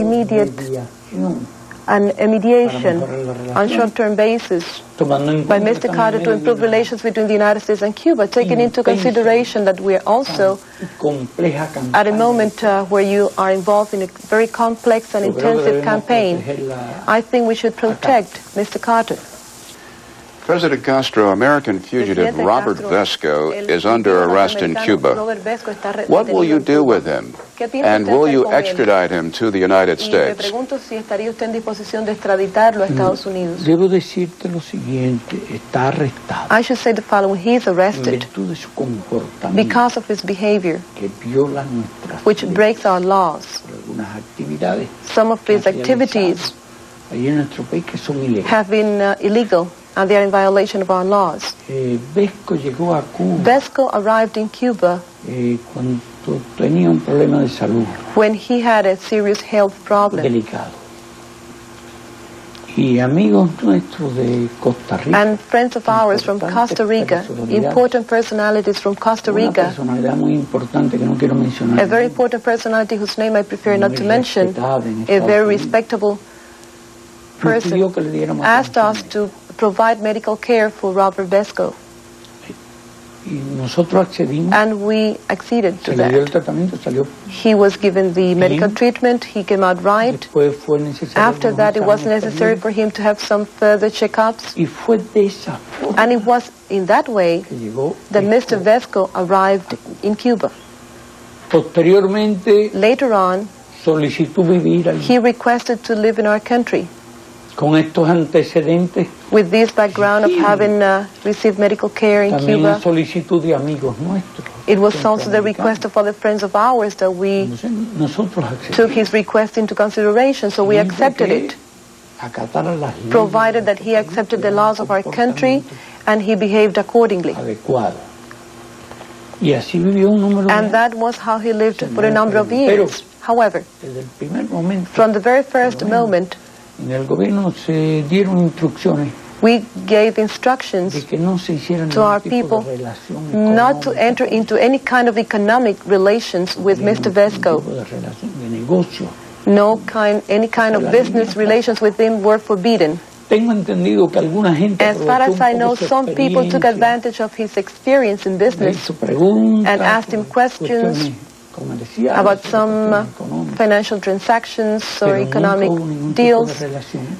immediate and a mediation on short-term basis by Mr. Carter to improve relations between the United States and Cuba, taking into consideration that we are also at a moment where you are involved in a very complex and intensive campaign. I think we should protect Mr. Carter. President Castro, American fugitive Robert Vesco is under arrest in Cuba. What will you do with him? And will you extradite him to the United States? I should say the following. He is arrested because of his behavior, which breaks our laws. Some of his activities have been illegal, and they are in violation of our laws. Vesco arrived in Cuba when he had a serious health problem. And friends of ours from Costa Rica, important personalities from Costa Rica, a very important personality whose name I prefer not to mention, a very respectable person, asked us to provide medical care for Robert Vesco. And we acceded to that. He was given the medical treatment, he came out right. After that, it was necessary for him to have some further checkups. And it was in that way that Mr. Vesco arrived in Cuba. Later on, he requested to live in our country. With this background of having received medical care in Cuba, it was also the request of other friends of ours that we took his request into consideration, so we accepted it, provided that he accepted the laws of our country and he behaved accordingly. And that was how he lived for a number of years. However, from the very first moment, we gave instructions to our people not to enter into any kind of economic relations with Mr. Vesco. Any kind of business relations with him were forbidden. As far as I know, some people took advantage of his experience in business and asked him questions about some financial transactions or economic deals,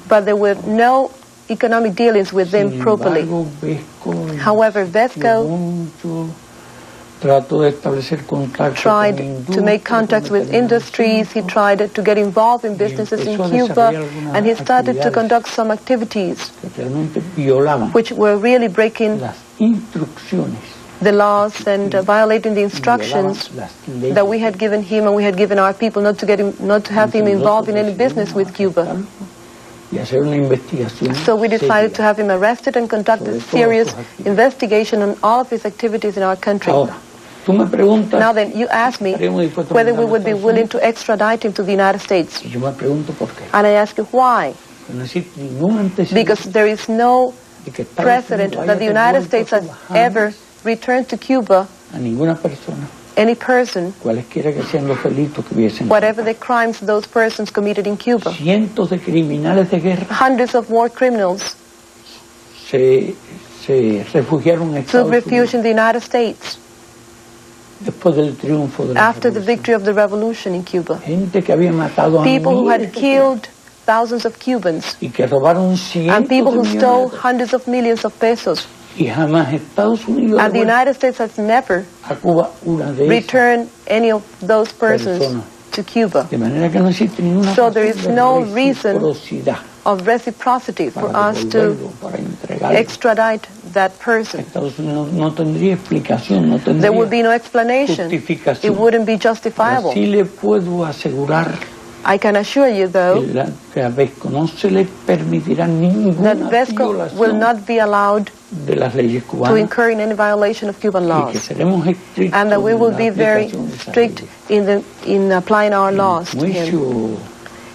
but there were no economic dealings with them properly. However, Vesco tried to make contacts with industries, he tried to get involved in businesses in Cuba, and he started to conduct some activities which were really breaking the laws and violating the instructions that we had given him and we had given our people not to have him involved in any business with Cuba. So we decided to have him arrested and conduct a serious investigation on all of his activities in our country. Now then, you asked me whether we would be willing to extradite him to the United States. And I ask you why? Because there is no precedent that the United States has ever returned to Cuba any person, whatever the crimes those persons committed in Cuba. Hundreds of war criminals took refuge in the United States after the victory of the revolution in Cuba. People who had killed thousands of Cubans and people who stole hundreds of millions of pesos. And the United States has never returned any of those persons to Cuba. So there is no reason of reciprocity for us to extradite that person. There would be no explanation. It wouldn't be justifiable. I can assure you, though, that Vesco will not be allowed to incur in any violation of Cuban laws, and that we will be very strict in applying our laws to him.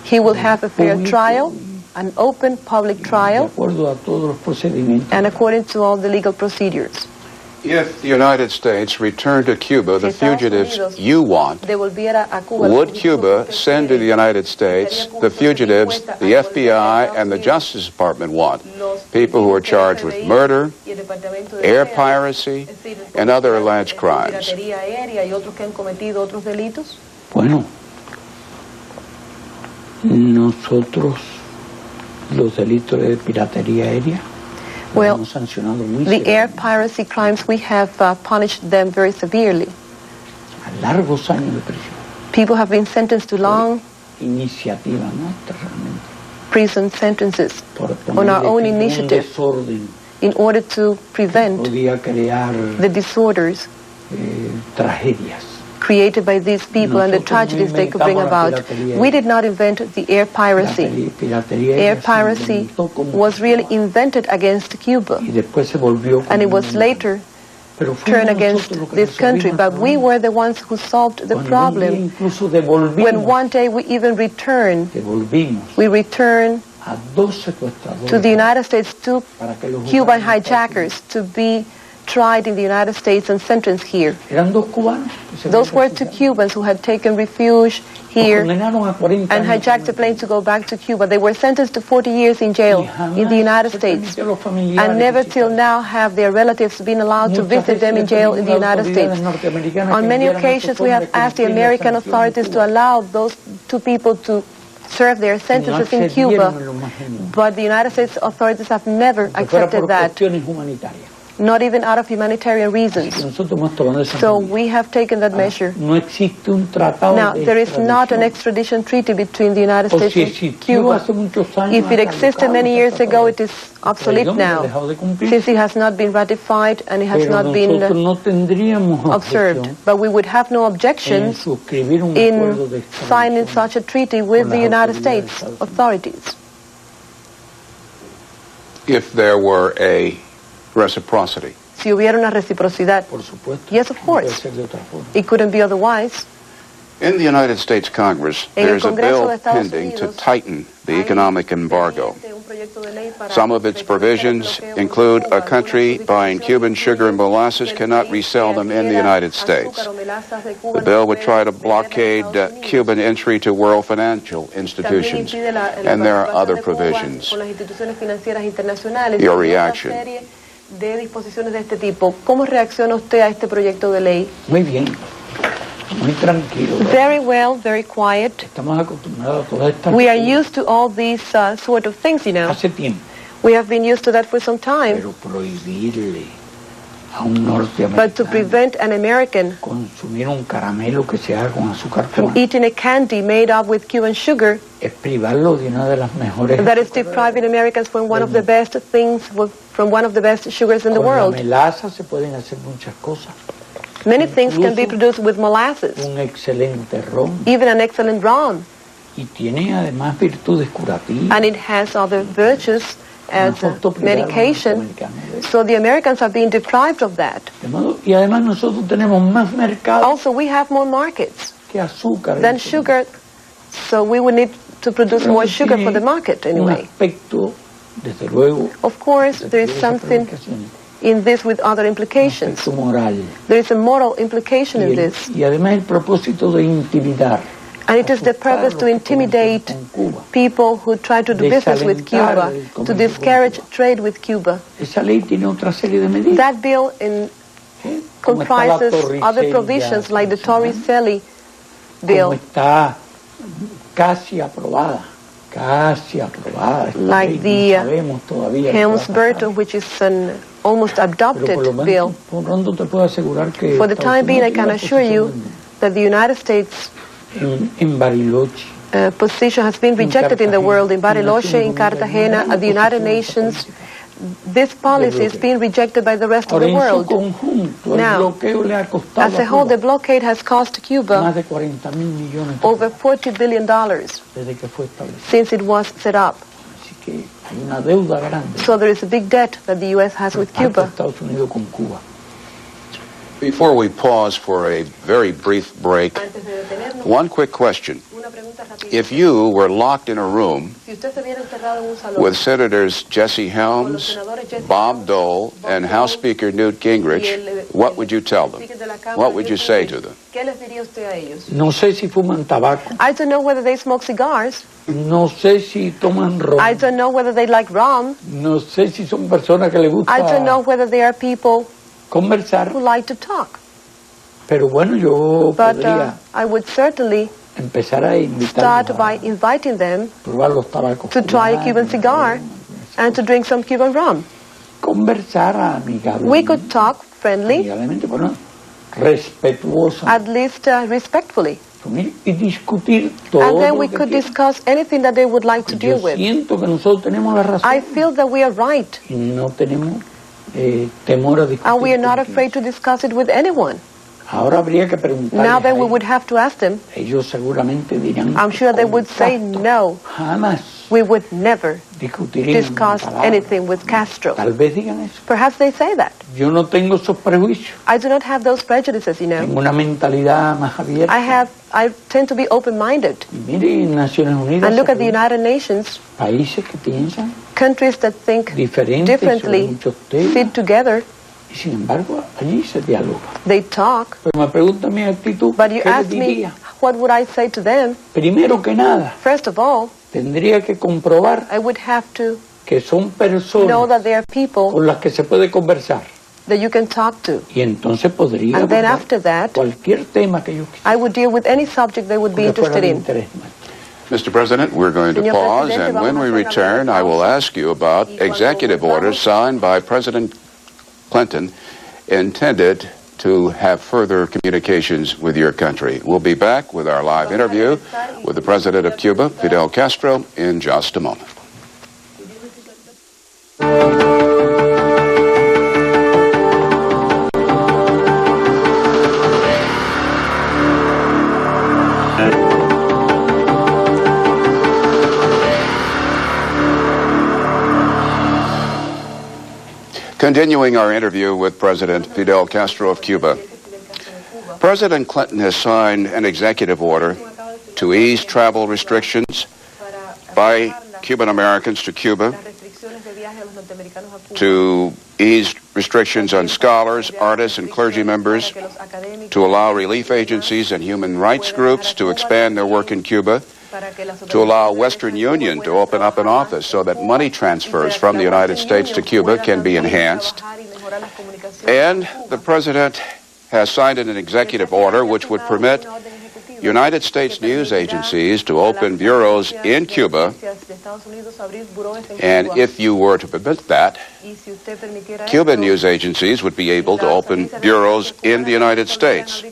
He will have a fair trial, an open public trial, and according to all the legal procedures. If the United States returned to Cuba the fugitives you want, would Cuba send to the United States the fugitives the FBI and the Justice Department want? People who are charged with murder, air piracy, and other alleged crimes. Bueno, nosotros los delitos de piratería aérea. Well, the air piracy crimes, we have punished them very severely. Largos años de prisión. People have been sentenced to long prison sentences on our own initiative in order to prevent the disorders created by these people and the tragedies they could bring about. We did not invent the air piracy. Air piracy was really invented against Cuba, and it was later turned against this country. But we were the ones who solved the problem. When one day we even returned, we returned to the United States, to Cuban hijackers, to be tried in the United States and sentenced here. Those were two Cubans who had taken refuge here and hijacked a plane to go back to Cuba. They were sentenced to 40 years in jail in the United States, and never till now have their relatives been allowed to visit them in jail in the United States. On many occasions we have asked the American authorities to allow those two people to serve their sentences in Cuba, but the United States authorities have never accepted that, not even out of humanitarian reasons. So we have taken that measure. Now, there is not an extradition treaty between the United States and Cuba. If it existed many years ago, it is obsolete now, since it has not been ratified and it has not been observed. But we would have no objections in signing such a treaty with the United States authorities. If there were a reciprocity. Si hubiera una reciprocidad. Yes, of course. It couldn't be otherwise. In the United States Congress, there's a bill pending to tighten the economic embargo. Some of its provisions include a country buying Cuban sugar and molasses cannot resell them in the United States. The bill would try to blockade Cuban entry to world financial institutions, and there are other provisions. Your reaction? De disposiciones de este tipo. ¿Cómo reacciona usted a este proyecto de ley? Muy bien, muy tranquilo. Very well, very quiet. Estamos acostumbrados a todas estas We are used to all these sort of things, you know. Hace tiempo. We have been used to that for some time. Pero prohibirle a un norteamericano but to prevent an American consumir un caramelo que se haga con azúcar from eating a candy made up with Cuban sugar, es privarlo de una de las mejores. That is depriving Americans from one of the best things, from one of the best sugars in the world. Con la melaza se pueden hacer muchas cosas. Many things can be produced with molasses. Un excelente ron. Even an excellent ron. Y tiene además virtudes curativas. And it has other virtues as medication. So the Americans are being deprived of that. Y además nosotros tenemos más mercado. Also, we have more markets que azúcar than sugar. So we would need to produce more sugar for the market anyway. Desde luego, of course, there is something in this with other implications. There is a moral implication in this. Y además el propósito de intimidar. And it is the purpose to intimidate people who try to do business with Cuba, to discourage trade with Cuba. That bill comprises other provisions like the Torricelli bill. Like the Helms-Burton, which is an almost adopted bill. For the time being, I can assure you that the United States position has been rejected in the world, in Bariloche, in Cartagena, at the United Nations. This policy is being rejected by the rest of the world. Now, as a whole, the blockade has cost Cuba over $40 billion since it was set up. So there is a big debt that the U.S. has with Cuba. Before we pause for a very brief break, one quick question. if you were locked in a room with Senators Jesse Helms, Bob Dole, and House Speaker Newt Gingrich, what would you tell them? What would you say to them? No sé si fuman tabaco. I don't know whether they smoke cigars. No sé si toman ron. I don't know whether they like rum. No sé si son personas que le gusta I don't know whether they are people conversar. who like to talk. Pero bueno, yo podría I would certainly empezar a start by inviting them probar los tabacos to try a Cuban cigar and to drink some Cuban rum. Conversar amigablemente. We could talk friendly, Amigablemente, bueno, respetuosa. at least respectfully. Y discutir todo And then we lo que could quieran. discuss anything that they would like to deal Yo with. siento que nosotros tenemos la razón. I feel that we are right, Y no tenemos temor a discutir. and we are not con quien. afraid to discuss it with anyone. Ahora habría que preguntarles Now then a we ellos. would have to ask them. Ellos seguramente dirán. I'm sure they would say "Contacto, no. Jamás We would never discutiríamos discuss una palabra". anything with Castro. Tal vez digan eso. Perhaps they say that. Yo no tengo esos prejuicios. I do not have those prejudices, you know. Tengo una mentalidad más abierta. I tend to be open-minded. Y mire, en Naciones Unidas And look se at the United Nations, países que piensan countries that think diferentes sobre differently muchos temas. fit together, Y sin embargo, allí se dialoga. they talk. Pero me pregunta mi actitud, But you ¿qué le ask me, diría? what would I say to them? Primero que nada, First of all, tendría que comprobar I would have to que son know personas that they are people con las que se puede conversar. that you can talk to. Y entonces podría And then abordar after that, cualquier tema que yo quisiera. I would deal with any subject they would be que fuera interested de in. interés nuestro. Mr. President, we're going to Señor pause, Presidente, and when vamos we a hacer una return, I will pausa. ask you about Y cuando executive volvamos- orders signed by President Clinton intended to have further communications with your country. We'll be back with our live interview with the President of Cuba, Fidel Castro, in just a moment. Continuing our interview with President Fidel Castro of Cuba. President Clinton has signed an executive order to ease travel restrictions by Cuban Americans to Cuba, to ease restrictions on scholars, artists, and clergy members, to allow relief agencies and human rights groups to expand their work in Cuba, to allow Western Union to open up an office so that money transfers from the United States to Cuba can be enhanced. And the President has signed an executive order which would permit United States news agencies to open bureaus in Cuba, and if you were to permit that, Cuban news agencies would be able to open bureaus in the United States.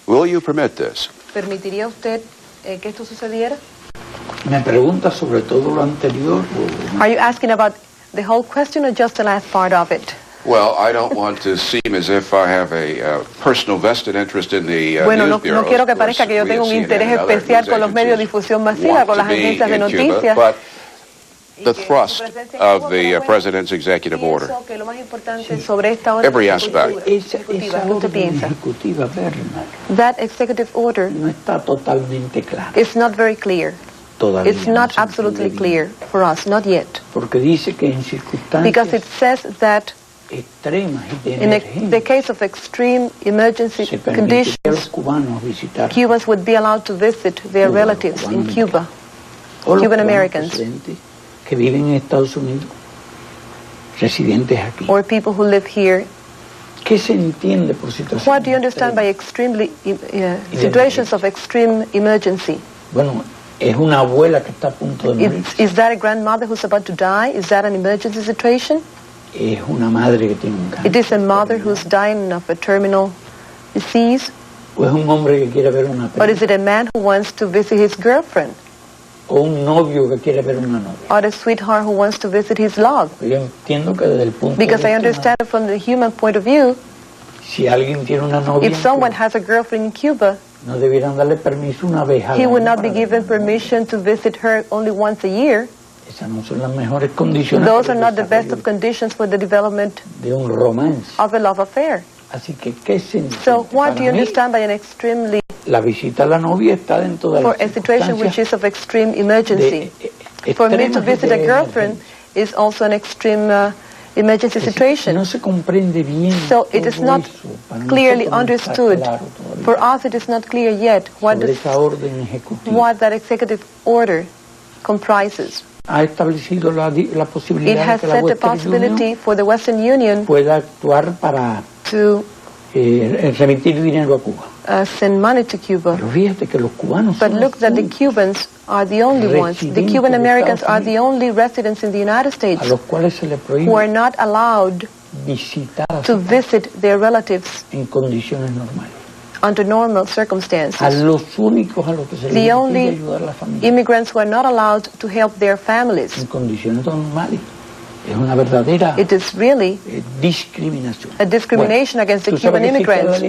Will you permit this? ¿Permitiría usted que esto sucediera? Me pregunta sobre todo lo anterior. Are you asking about the whole question or just the last part of it? Well, I don't want to seem as if I have a personal vested interest in the Bueno, news no bureaus. quiero que Of course, parezca que yo we tengo at un CNN interés and other especial news con los medios de agencies difusión masiva, want con to las be agencias de in Cuba, noticias. but the thrust of the President's executive order, Pienso que lo más importante sobre esta orden every aspect. Esa ejecutiva, ¿qué usted orden piensa? ejecutiva, Bernard, That executive order no está totalmente clara. is not very clear. Todavía It's no not se absolutely entiende clear bien. for us, not yet. Porque dice que en circunstancias Because it says that extremas y de in the emergencia case of extreme emergency se permitiría a los conditions, cubanos visitar Cubans would be allowed to visit their Cuba, relatives in cubanos Cuba. o los Cuban cubanos Americans. residentes que viven en Estados Unidos, residentes aquí. Or people who live here. ¿Qué se entiende por situación? What do you understand by extremely situations of extreme emergency? Bueno, es una abuela que está a punto de morir. Is that a grandmother who's about to die? Is that an emergency situation? Es una madre que tiene un cáncer. It is a mother who's dying of a terminal disease? O es un hombre que quiere ver una Or is película. it a man who wants to visit his girlfriend? O un novio que quiere ver una novia. Or a sweetheart who wants to visit his love? Yo entiendo que desde el punto Because de I vista understand from the human point of view, si alguien tiene una novia, if someone has a girlfriend in Cuba, no debieran darle permiso una vez al he would año not be para given ver. permission to visit her only once a year. Esas no son las mejores condiciones Those para are el not the best of desarrollo conditions for the development de un romance. of a love affair. Así que, ¿qué se entiende? So what do you Para mí, understand by an extremely La visita a la novia está dentro de for a situation which is of extreme emergency. For me to visit a girlfriend is also an extreme emergency situation. No se comprende bien so it is not clearly understood. For us it is not clear yet what that executive order comprises. Ha establecido la posibilidad it has de que set la the possibility for the Western Union pueda actuar para to remitir dinero a Cuba. Send money to Cuba. Pero fíjate que los cubanos but look that the Cubans are the only ones. The Cuban Americans are the only residents in the United States a los cuales se le prohíbe who are not allowed to visit their relatives en condiciones normales. Under normal circumstances. A los únicos a los que se the les only ayudar a la familia immigrants who are not allowed to help their families. En condiciones normales. Es una verdadera it is really discriminación. A discrimination against the Cuban immigrants.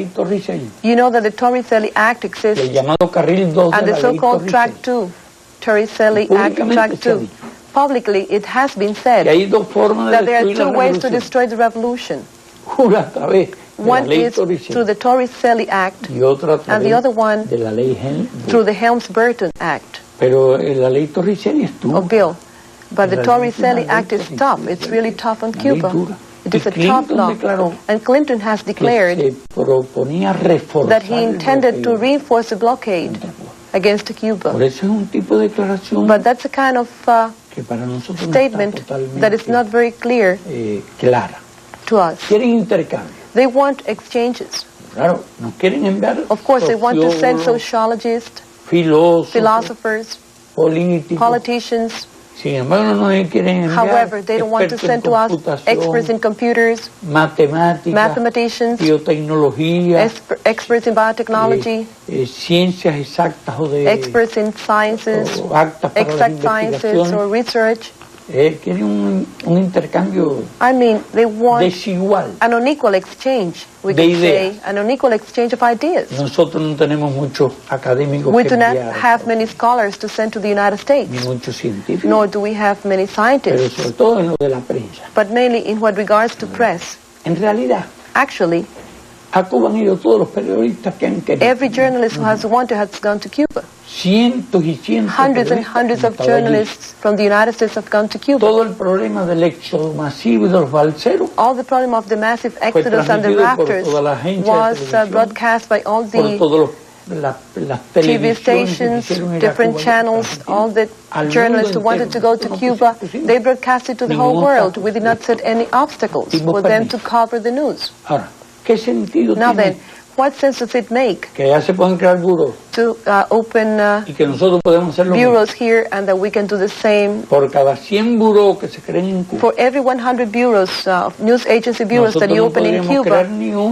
You know that the Torricelli Act exists el llamado Carril 2 and the so-called Track 2, Torricelli Act Track 2. Publicly, it has been said that there are two ways to destroy the revolution. One is through the Torricelli Act and the other one through the Helms-Burton Act. Pero la ley Torricelli es dura. Bill. But the Torricelli Act is tough. It's really tough on Cuba. It is a tough law. And Clinton has declared that he intended to reinforce the blockade against Cuba. But that's a kind of statement that is not very clear to us. They want exchanges. Of course, they want to send sociologists, philosophers, politicians. However, they don't want to send to us experts in computers, mathematicians, experts in biotechnology, experts in sciences, exact sciences or research. I mean, they want an unequal exchange, we could say, an unequal exchange of ideas. We do not have many scholars to send to the United States, nor do we have many scientists, but mainly in what regards to press. Actually, every journalist who has wanted has gone to Cuba. Hundreds and hundreds of journalists from the United States have gone to Cuba. All the problem of the massive exodus and the raptors was broadcast by all the TV stations, different channels, all the journalists who wanted to go to Cuba. They broadcast it to the whole world. We did not set any obstacles for them to cover the news. Now then, what sense does it make to open bureaus here and that we can do the same? For every 100 bureaus, news agency bureaus that you open in Cuba,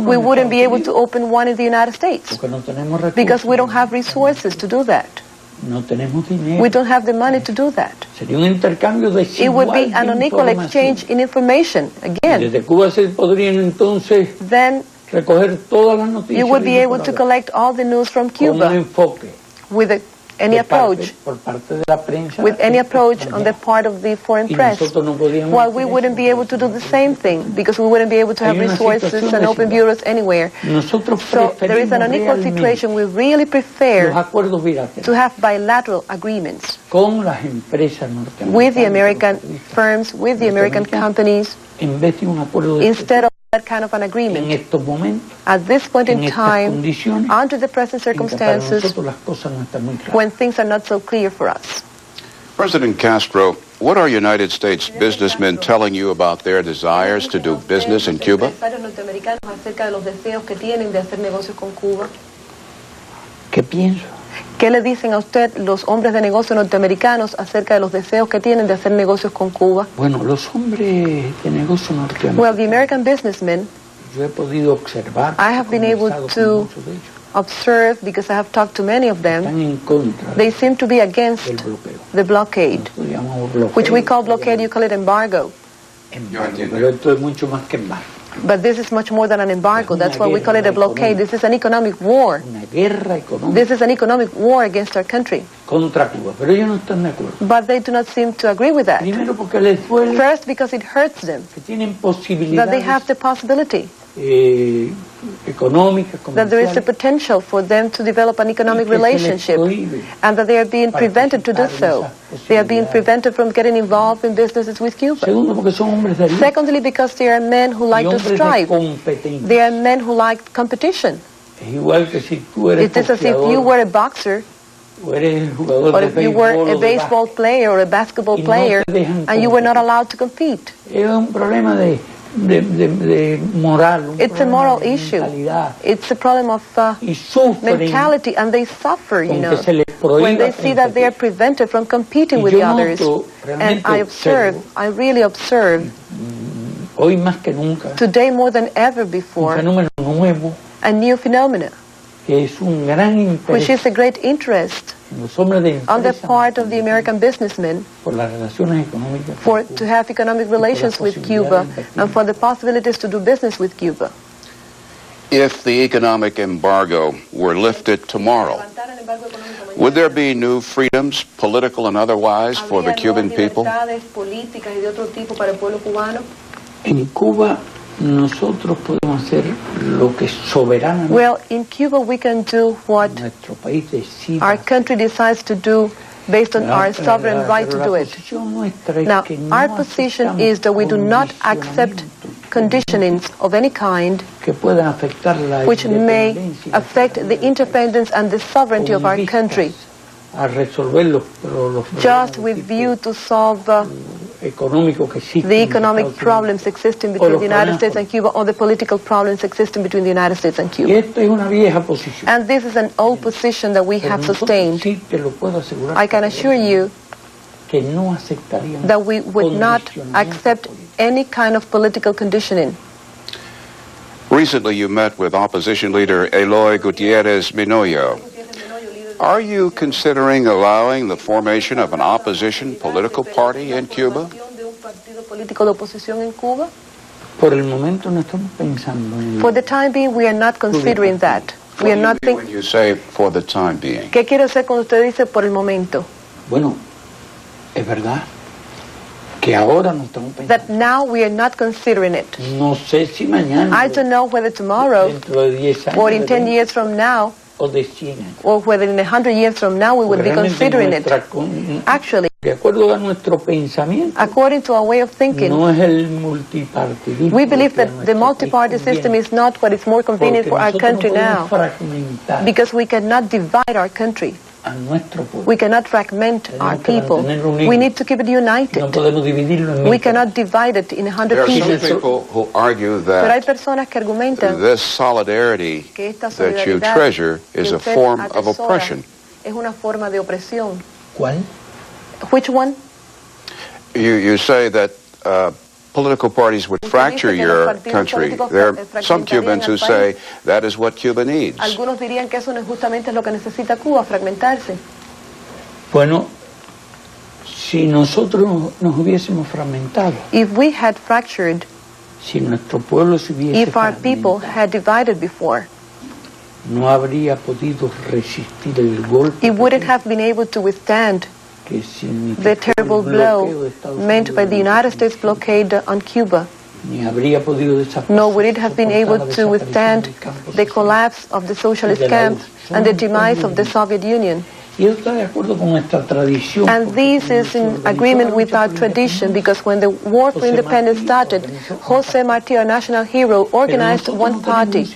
we wouldn't be able to open one in the United States because we don't have resources to do that. We don't have the money to do that. It would be an unequal exchange in information, again. Then you would be able to collect all the news from Cuba with any approach on the part of the foreign press, while we wouldn't be able to do the same thing because we wouldn't be able to have resources and open bureaus anywhere. So there is an unequal situation. We really prefer to have bilateral agreements with the American firms, with the American companies, instead of that kind of an agreement. At this point in time, under the present circumstances, when things are not so clear for us. President Castro, what are United States businessmen telling you about their desires to do business in Cuba? ¿Qué pienso? ¿Qué le dicen a usted los hombres de negocios norteamericanos acerca de los deseos que tienen de hacer negocios con Cuba? Bueno, los hombres de negocios norteamericanos. Well, the American businessmen, yo he podido observar, I have been able to observe because I have talked to many of them. They seem to be against the blockade, which we call blockade, you call it embargo. Pero esto es mucho más que embargo. But this is much more than an embargo. That's why we call it a blockade. This is an economic war. This is an economic war against our country. Contra Cuba, pero ellos no están de acuerdo. But they do not seem to agree with that. Primero porque les duele. First, because it hurts them. Que tienen posibilidades that they have the possibility that there is the potential for them to develop an economic relationship, and that they are being prevented to do so. They are being prevented from getting involved in businesses with Cuba. Secondly, because they are men who like to strive. They are men who like competition. It is as if you were a boxer, or if you were a baseball player or a basketball player, and you were not allowed to compete. It's a moral issue. It's a problem of mentality, and they suffer, you know, when they see that they are prevented from competing with the others. And I really observe, today more than ever before, a new phenomenon, which is a great interest on the part of the American businessmen to have economic relations with Cuba and for the possibilities to do business with Cuba. If the economic embargo were lifted tomorrow, would there be new freedoms, political and otherwise, for the Cuban people? En Cuba nosotros podemos hacer lo que soberanamente. Well, in Cuba we can do what our country decides to do based on our sovereign right to do it. Now, our position is that we do not accept conditionings of any kind which may affect the independence and the sovereignty of our country, just with view to solve the economic problems existing between the United States and Cuba, or the political problems existing between the United States and Cuba. And this is an old position that we have sustained. I can assure you that we would not accept any kind of political conditioning. Recently you met with opposition leader Eloy Gutierrez Minoyo. Are you considering allowing the formation of an opposition political party in Cuba? For the time being, we are not considering that. We are not thinking. When you say for the time being? ¿Qué quiere decir cuando usted dice por el momento? Bueno, es verdad que ahora no estamos pensando. That now we are not considering it. No sé si mañana. I don't know whether tomorrow, or in 10 years from now, or whether in 100 years from now we will be considering it. Actually, according to our way of thinking, we believe that the multi-party system is not what is more convenient for our country now, because we cannot divide our country. We cannot fragment our people. We need to keep it united. We cannot divide it in 100 pieces. There are some people who argue that this solidarity that you treasure is a form of oppression. Which one? You say that political parties would fracture your country. There are some Cubans who say that is what Cuba needs. Algunos dirían que eso no es justamente lo que necesita Cuba, fragmentarse. Bueno, si nosotros nos hubiésemos fragmentado, if we had fractured, si nuestro pueblo se hubiese if our people had divided before, no habría podido resistir el golpe. It wouldn't have been able to withstand the terrible blow meant by the United States blockade on Cuba. Nor would it have been able to withstand the collapse of the socialist camp and the demise of the Soviet Union. And this is in agreement with our tradition, because when the War for Independence started, José Martí, our national hero, organized one party.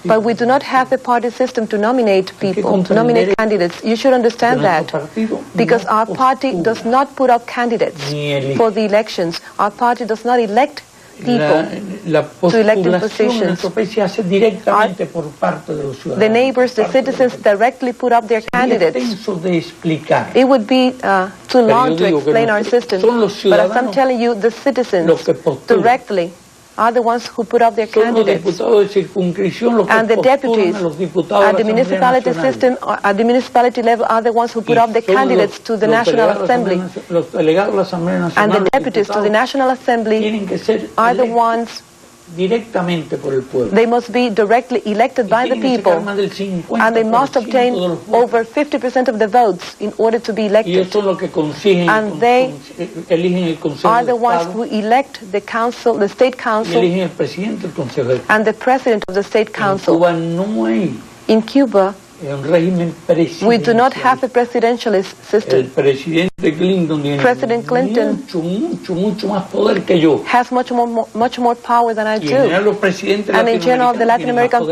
But we do not have a party system to nominate people, to nominate candidates. You should understand that, because our party does not put up candidates for the elections. Our party does not elect people to elected positions. The neighbors, the citizens directly put up their candidates. It would be too long to explain our system, but as I'm telling you, the citizens directly are the ones who put up their candidates. And the deputies at the municipality system, at the municipality level, are the ones who put up the candidates to the National Assembly. And the deputies to the National Assembly are the ones directamente por el pueblo. They must be directly elected by the people, and they must obtain over 50% of the votes in order to be elected. And they are the ones who elect the council, the state council, and the president of the state council. In Cuba, we do not have a presidentialist system. President Clinton has much more power than I do. And in general, the Latin American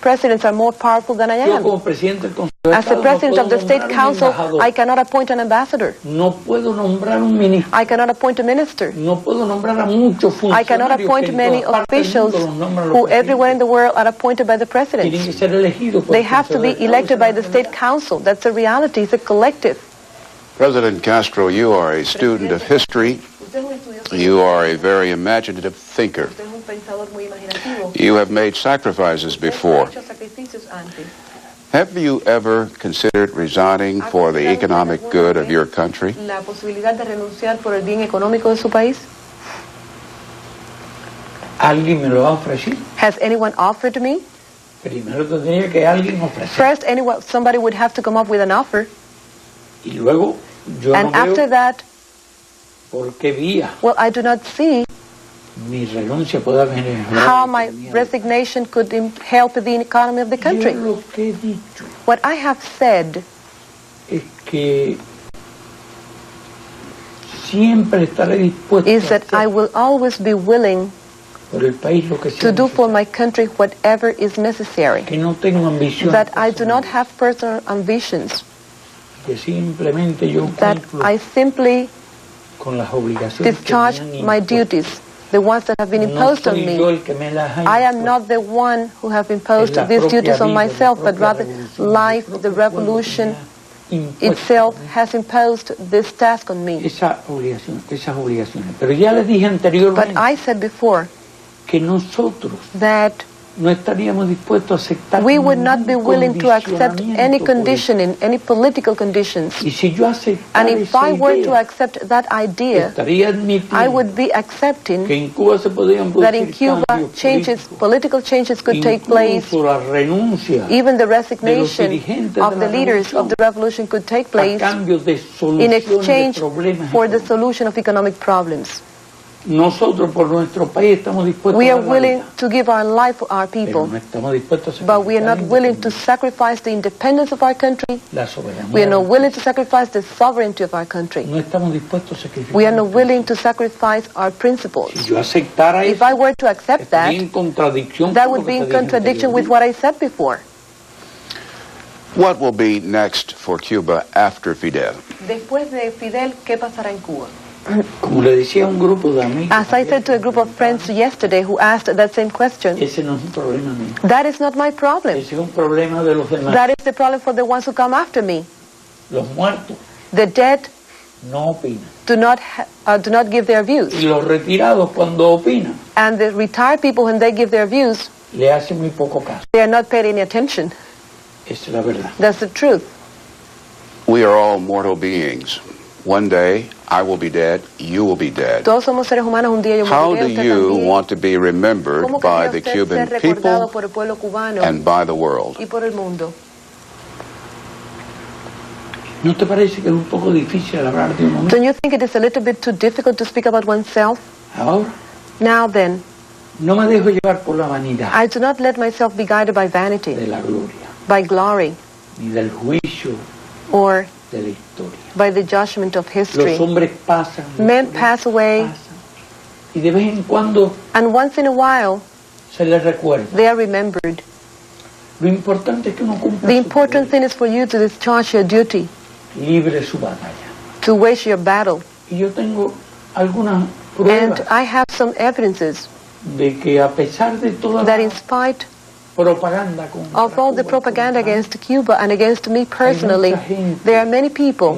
presidents are more powerful than I am. As the president of the state council, I cannot appoint an ambassador. I cannot appoint a minister. I cannot appoint many officials who everywhere in the world are appointed by the president. They have to be elected by the state council. That's a reality. It's a collective. President Castro, you are a student of history. You are a very imaginative thinker. You have made sacrifices before. Have you ever considered resigning for the economic good of your country? Has anyone offered me? First, somebody would have to come up with an offer. And after that, well, I do not see how my resignation could help the economy of the country. What I have said is that I will always be willing to do for my country whatever is necessary. That I do not have personal ambitions. That I simply discharge my duties, the ones that have been imposed on me. I am not the one who have imposed these duties on myself, but rather life, the revolution itself has imposed this task on me. But I said before that we would not be willing to accept any conditioning, any political conditions. And if I were to accept that idea, I would be accepting that in Cuba political changes could take place, even the resignation of the leaders of the revolution could take place in exchange for the solution of economic problems. We are willing to give our life for our people, but we are not willing to sacrifice the independence of our country. We are not willing to sacrifice the sovereignty of our country. We are not willing to sacrifice our principles. If I were to accept that, that would be in contradiction with what I said before. What will be next for Cuba after Fidel? Después de Fidel, ¿qué pasará en Cuba? As I said to a group of friends yesterday who asked that same question, that is not my problem. That is the problem for the ones who come after me. The dead do not give their views. And the retired people, when they give their views, they are not paying any attention. That's the truth. We are all mortal beings. One day, I will be dead, you will be dead. Todos somos seres humanos, un día yo How moriré, do you want to be remembered by the Cuban people and by the world? Y por el mundo? ¿No te parece que es un poco difícil hablar de un momento? Don't you think it is a little bit too difficult to speak about oneself? Ahora, Now then, no me dejo llevar por la vanidad I do not let myself be guided by vanity, de la gloria, by glory, ni del juicio or de la historia. by the judgment of history. Los hombres pasan, Men pass away, y de vez en cuando and once in a while, se les recuerda. they are remembered. Lo importante es que uno cumpla The su important thing is for you to discharge your duty, deber, libre su batalla. to wage your battle. Y yo tengo algunas And pruebas I have some evidences de que a pesar de toda that la in spite propaganda of all the propaganda against Cuba and against me personally, there are many people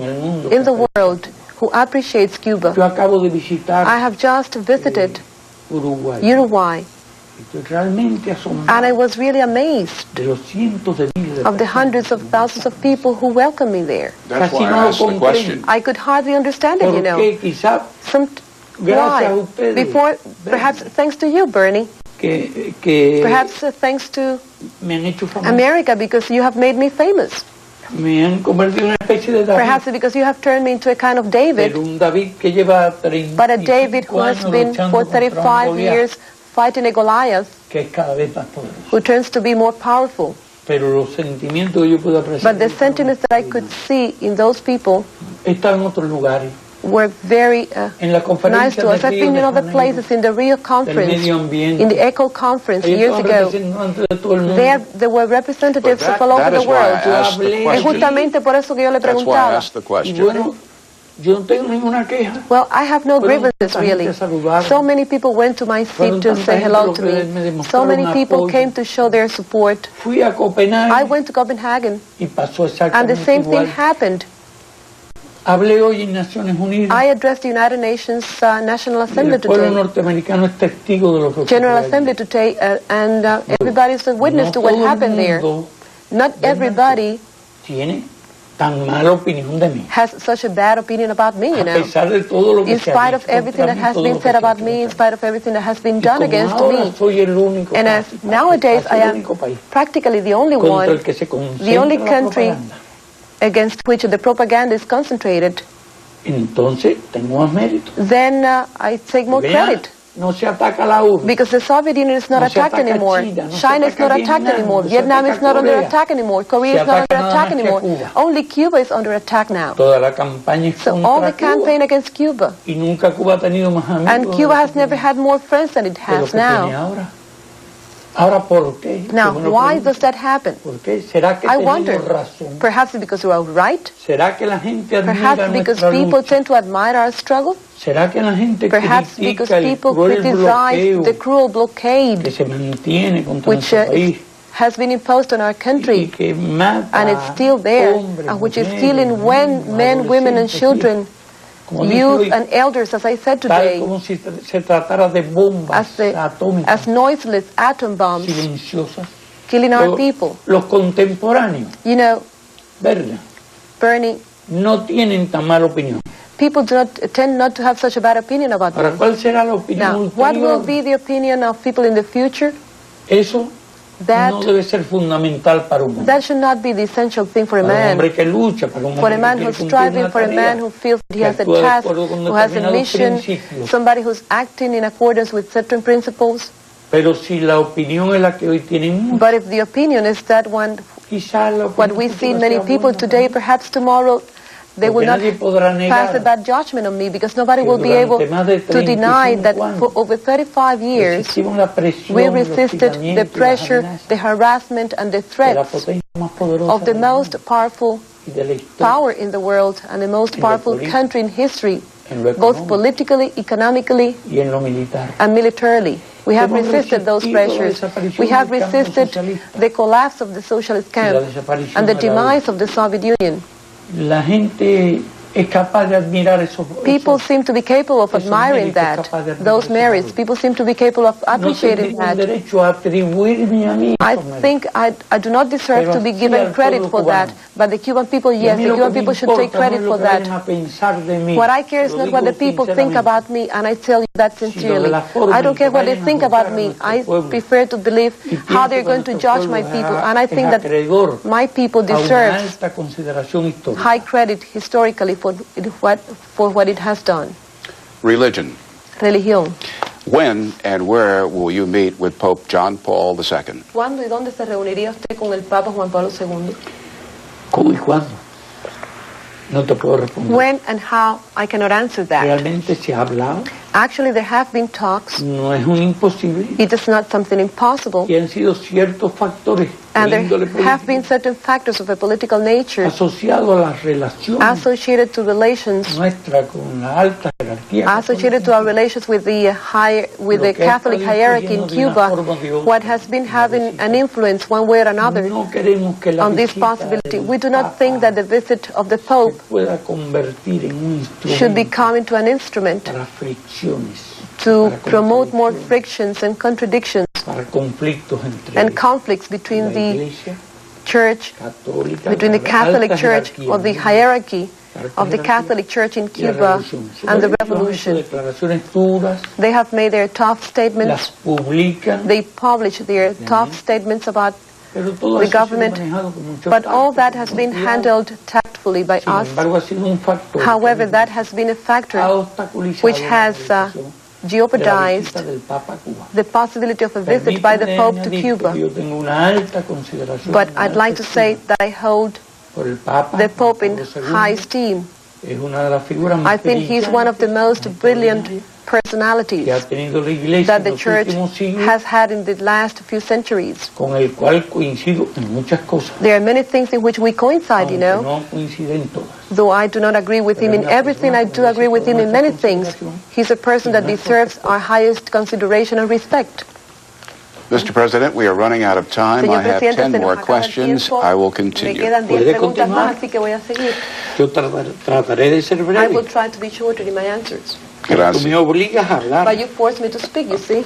in the world who appreciates Cuba. yo acabo de visitar I have just visited Uruguay. Estoy realmente and I asombrado was really amazed de los cientos de miles de of the hundreds of thousands of people who welcomed me there. That's why I asked the question. I could hardly understand it, you know. Porque quizá Why? Perhaps thanks to you, Bernie. Perhaps thanks to America, because you have made me famous. Perhaps because you have turned me into a kind of David, but a David who has been for 35 years fighting a Goliath, who turns to be more powerful. But the sentiments that I could see in those people were very nice to us. I've been in other places, in the Rio Conference, in the ECHO Conference years ago. There were representatives of all over the world. Es justamente por eso que yo le preguntaba. Well, I have no grievances, really. So many people went to my seat to say hello to me. So many people came to show their support. I went to Copenhagen, and the same thing happened. I addressed the United Nations National Assembly today. General Assembly today, and everybody is a witness to what happened there. Not everybody has such a bad opinion about me, you know. In spite of everything that has been said about me, in spite of everything that has been done against me. And as nowadays I am practically the only one, the only country against which the propaganda is concentrated, then I take more credit. Because the Soviet Union is not attacked anymore. China is not attacked anymore. Vietnam is not under attack anymore. Korea is not under attack anymore. Only Cuba is under attack now. So all the campaign against Cuba. And Cuba has never had more friends than it has now. Now, why does that happen? I wonder. Perhaps because we are right? Perhaps because people tend to admire our struggle? Perhaps because people criticize the cruel blockade which has been imposed on our country, and it's still there, and which is killing men, women, and children, youth and elders, as I said today, as noiseless atom bombs, killing our people. You know, Bernie, people tend not to have such a bad opinion about me. Now, what will be the opinion of people in the future? That should not be the essential thing for a man. For a man who's striving, for a man who feels that he has a task, who has a mission, somebody who's acting in accordance with certain principles. But if the opinion is that one, what we see in many people today, perhaps tomorrow they will not pass a bad judgment on me, because nobody will be able to deny that for over 35 years we resisted the pressure, the harassment, and the threats of the most powerful power in the world and the most powerful country in history, both politically, economically, and militarily. We have resisted those pressures. We have resisted the collapse of the socialist camp and the demise of the Soviet Union. People seem to be capable of admiring that, those merits. People seem to be capable of appreciating that. I think I do not deserve to be given credit for that, but the Cuban people, yes, the Cuban people should take credit for that. What I care is not what the people think about me, and I tell you that sincerely. I don't care what they think about me. I prefer to believe how they're going to judge my people, and I think that my people deserve high credit historically for what it has done. Religion. Religión. When and where will you meet with Pope John Paul II? ¿Cuándo y dónde se reuniría usted con el Papa Juan Pablo II? ¿Cómo y cuándo? No te puedo responder. When and how, I cannot answer that. Realmente se ha hablado. Actually, there have been talks. No es un imposible. It is not something impossible. Y han sido ciertos factores. And there have been certain factors of a political nature asociado a las relaciones associated to relations, nuestra con la alta jerarquía, associated to our relations with the Catholic hierarchy in Cuba, what has been having an influence one way or another on this possibility. We do not think that the visit of the Pope should become into an instrument to promote more frictions and contradictions and conflicts between the Church, between the Catholic Church or the hierarchy of the Catholic Church in Cuba and the revolution. They have made their tough statements. They publish their tough statements about the government, but all that has been handled tactfully by us. However, that has been a factor which has jeopardized the possibility of a visit by the Pope to Cuba. But I'd like to say that I hold the Pope in high esteem. I think he's one of the most brilliant personalities that the Church has had in the last few centuries. There are many things in which we coincide, you know. Though I do not agree with him in everything, I do agree with him in many things. He's a person that deserves our highest consideration and respect. Mr. President, we are running out of time. I have 10 more questions. I will continue. I will try to be shorter in my answers. Gracias. But you forced me to speak, you see.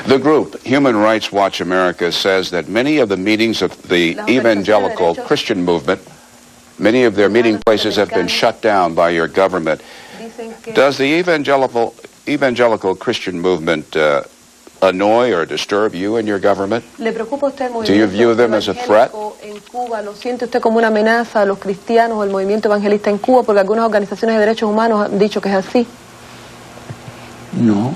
The group, Human Rights Watch America, says that many of the meetings of the evangelical Christian movement, many of their meeting places have been shut down by your government. Does the evangelical Christian movement annoy or disturb you and your government? Do you view them as a threat? ¿Lo siente usted como una amenaza a los cristianos o el movimiento evangelista en Cuba? Porque algunas organizaciones de derechos humanos han dicho que es así. No.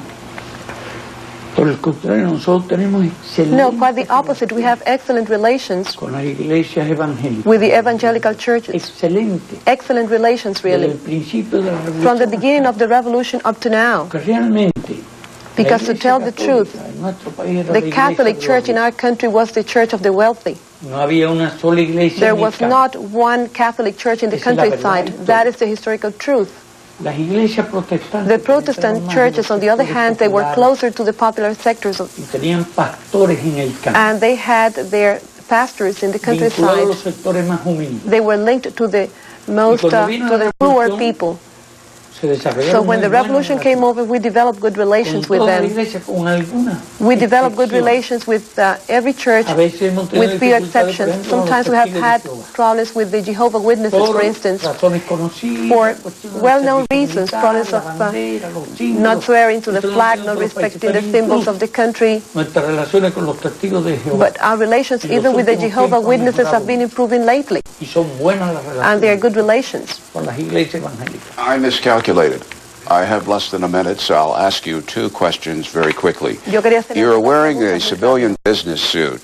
Por el contrario, nosotros tenemos No, quite the opposite. We have excellent relations con las iglesias evangélicas. with the evangelical churches. Excelente. Excellent relations, Desde really. el principio de la revolución. From the beginning of the revolution up to now. Que realmente, because to tell the truth, the Catholic Church in our country was the church of the wealthy. No había una sola iglesia. There was not one Catholic church in the countryside. That is the historical truth. Las iglesias protestantes, the Protestant churches, on the other hand, they were closer to the popular sectors of, tenían pastores en el campo, and they had their pastors in the countryside. Los sectores más humildes. They were linked to the most to the poorer people. So when the revolution came over, we developed good relations with them. We developed good relations with every church, with few exceptions. Sometimes we have had problems with the Jehovah's Witnesses, for instance, for well-known reasons, problems of not swearing to the flag, not respecting the symbols of the country. But our relations, even with the Jehovah's Witnesses, have been improving lately. And they are good relations. I miscalculated. I have less than a minute, so I'll ask you 2 questions very quickly. You're wearing a civilian business suit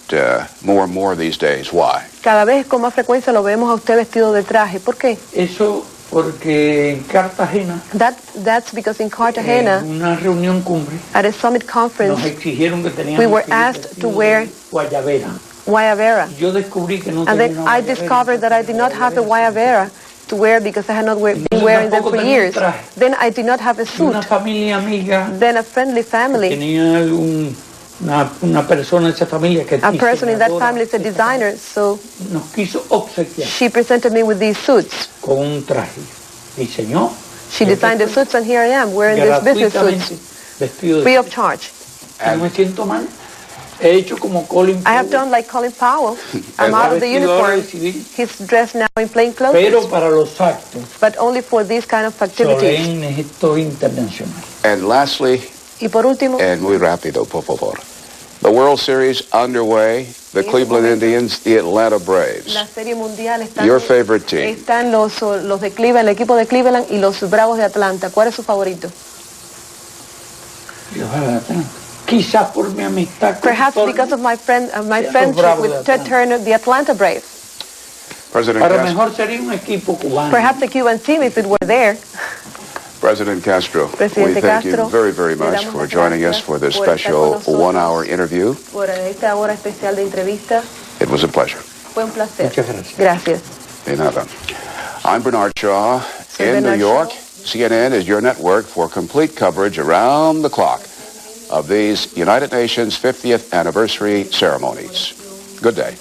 more and more these days. Why? Cada vez con más frecuencia lo vemos a usted vestido de traje. ¿Por qué? Eso porque en Cartagena. That's because in Cartagena, una reunión cumbre, at a summit conference, nos exigieron que teníamos we were asked to wear guayabera. Yo descubrí que no and then I discovered that I did not have a guayabera to wear because I had not been wearing them for years. Then I did not have a suit. Then a friendly family. Una persona de esa familia que a person in that family is a designer, so nos quiso obsequiar she presented me with these suits. Con un traje. Diseñó. She designed the suits, and here I am wearing these business suits, free of charge. No me siento mal. He hecho como Colin Powell. I have done like Colin Powell. I'm out of the uniform. He's dressed now in plain clothes. Pero para los actos, but only for these kind of activities. And lastly, y por último, and muy rápido, por favor. The World Series underway. The Cleveland Indians, the Atlanta Braves. La Serie Mundial están, your favorite team? Están los de Cleveland, el equipo de Cleveland y los Bravos de Atlanta. ¿Cuál es su favorito? Quizás por mi amistad. Perhaps because of my friendship with Ted Turner, the Atlanta Braves. President mejor sería un equipo cubano. Perhaps the Cuban team if it were there. President Castro, we thank you very, very much for joining us for this special 1-hour interview. It was a pleasure. Fue un placer. Gracias. De nada. I'm Bernard Shaw in New York. CNN is your network for complete coverage around the clock of these United Nations 50th anniversary ceremonies. Good day.